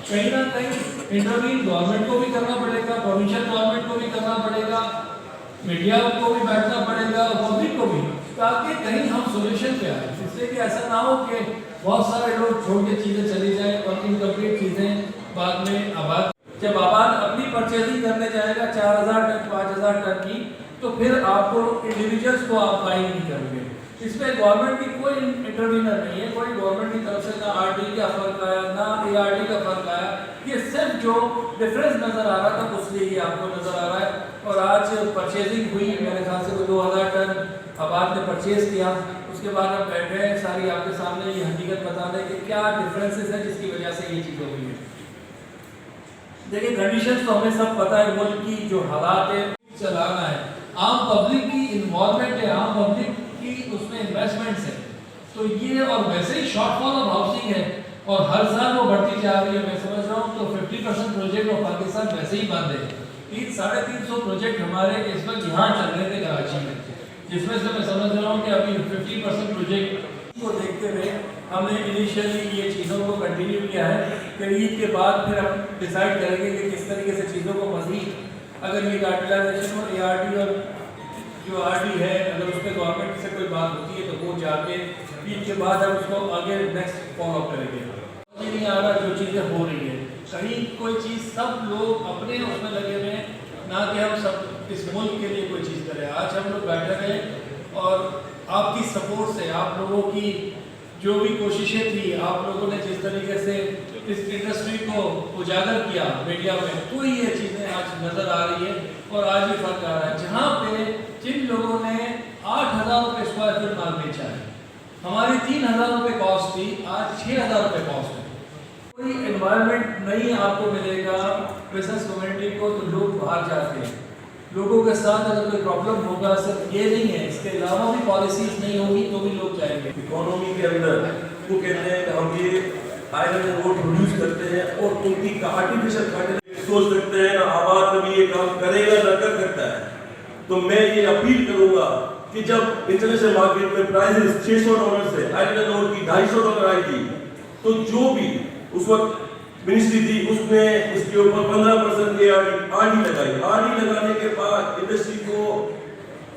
कहीं ना कहीं इंटरवीन गवर्नमेंट को भी करना पड़ेगा, प्रोविंशियल गवर्नमेंट को भी करना पड़ेगा, मीडिया को भी बैठना पड़ेगा, पब्लिक को भी, ताकि कहीं हम सोल्यूशन पे आए। इसलिए कि ऐसा ना हो कि बहुत सारे लोग छोड़ के चीज़ें चली जाए और इनकम्प्लीट चीज़ें बाद में आबाद। जब आबाद अपनी परचेजिंग करने जाएगा 4000 टन 5000 टन की, तो फिर आपको इंडिविजुअल्स को आप बाइंग नहीं करोगे। इसमें गवर्नमेंट की कोई इंटरवीनर नहीं है, कोई गवर्नमेंट की तरफ से ना आरडी का फर्क आया ना एआरडी का फर्क आया। ये सिर्फ जो डिफरेंस नज़र आ रहा था उसलिए ये आपको नज़र आ रहा है। और आज परचेजिंग हुई मेरे ख्याल से कोई 2000 टन आबाद ने परचेज किया। उसके बाद हम बैठे हैं सारी आपके सामने ये हकीकत बता दें कि क्या डिफरेंसेस है जिसकी वजह से ये चीज़ हो गई है। देखिए कंडीशंस तो हमें सब पता है, मुल्क की जो हालात है चलाना है, आम पब्लिक की इन्वॉल्वमेंट है, आम पब्लिक की उसमें इन्वेस्टमेंट्स है, तो ये और वैसे ही शॉर्टफॉल ऑफ हाउसिंग है और हर साल वो बढ़ती जा रही है। मैं समझ रहा हूँ तो 50% प्रोजेक्ट ऑफ पाकिस्तान वैसे ही बंद है। 300-350 प्रोजेक्ट हमारे इस वक्त यहाँ चल रहे थे कराची में, जिसमें से मैं समझ रहा हूँ कि अभी 50% प्रोजेक्ट को देखते हुए हमने इनिशियली ये चीज़ों को कंटिन्यू किया है। फिर ईद के बाद फिर हम डिसाइड करेंगे कि किस तरीके से चीज़ों को मज़ीद, अगर ये कार्टिलाइजेशन और एआरडी और जो आरडी है अगर उस पर गवर्नमेंट से कोई बात होती है तो वो जाके ईद के बाद हम उसको आगे नेक्स्ट फॉलो करेंगे। मुझे नहीं आ रहा जो चीज़ें हो रही है, कहीं कोई चीज़ सब लोग अपने उसमें लगे हुए हैं, ना कि हम सब इस मुल्क के लिए कोई चीज़ करें। आज हम लोग बैठे हैं और आपकी सपोर्ट से, आप लोगों की जो भी कोशिशें थी, आप लोगों ने जिस तरीके से इस इंडस्ट्री को उजागर किया मीडिया में, तो ये चीज़ें आज नज़र आ रही है और आज ही फर्क आ रहा है। जहाँ पे जिन लोगों ने 8000 रुपये स्क्वायर फीट माल बेचा है, हमारी 3000 रुपये कॉस्ट थी, आज 6000 रुपये कॉस्ट है। कोई एनवायरनमेंट नहीं आपको मिलेगा बिजनेस कम्युनिटी को, तो लोग बाहर जाते हैं। लोगों के साथ अगर कोई प्रॉब्लम होगा, सिर्फ ये नहीं है, इसके अलावा भी पॉलिसीज नहीं होगी तो भी लोग जाएंगे। इकोनॉमी के अंदर वो कहते हैं हम ये आयरन एंड ओर प्रोड्यूस करते हैं और उनकी आर्टिफिशियल खाने सोच सकते हैं ना आबाद कभी ये काम करेगा ना कर सकता है। तो मैं ये अपील करूंगा कि जब इंटरनेशनल मार्केट में प्राइसेस $600 से आयरन एंड ओर की $250 आई थी, तो जो भी उस वक्त मिनिस्ट्री थी उसने इसके ऊपर 15% आरडी लगाई। आरडी लगाने के बाद इंडस्ट्री को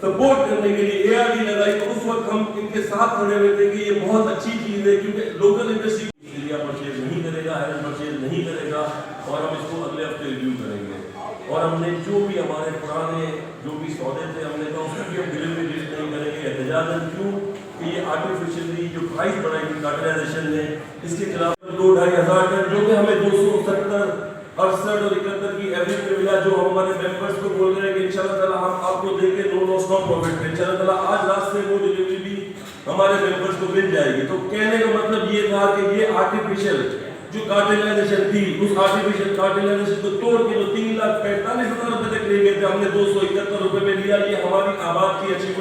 सपोर्ट करने के लिए एआरडी लगाई, तो उस वक्त हम इनके साथ खड़े हुए थे कि ये बहुत अच्छी चीज है, क्योंकि लोकल इंडस्ट्री एरिया परचेज नहीं करेगा, आयरन परचेज नहीं करेगा और हम इसको अगले हफ्ते रिव्यू करेंगे। और हमने जो भी हमारे पुराने जो भी सौदे थे हमने कहा उसकी भी हम डिलीवरी लिस्ट नहीं करेंगे एहतजाजन। क्यों कि ये आर्टिफिशियली जो प्राइस बढ़ाई कार्टिलाइजेशन ने, इसके खिलाफ 2-2,500 टन जो कि हमें 270, 68 और 71 की एवरेज में मिला, जो हमारे मेंबर्स को बोल रहे हैं कि इंशाल्लाह ताला हम आपको देंगे नो स्टॉप प्रॉफिट में। इंशाल्लाह ताला आज रात से वो डिलीवरी भी हमारे मेंबर्स को मिल जाएगी। तो कहने का मतलब ये था कि ये आर्टिफिशियल जो कार्टिलाइजेशन थी, उस आर्टिफिशियल कार्टिलाइजेशन को तोड़ के जो 3,45,000 रुपए तक ले गए थे, हमने 271 रुपए में लिया। ये हमारी आबाद की अच्छी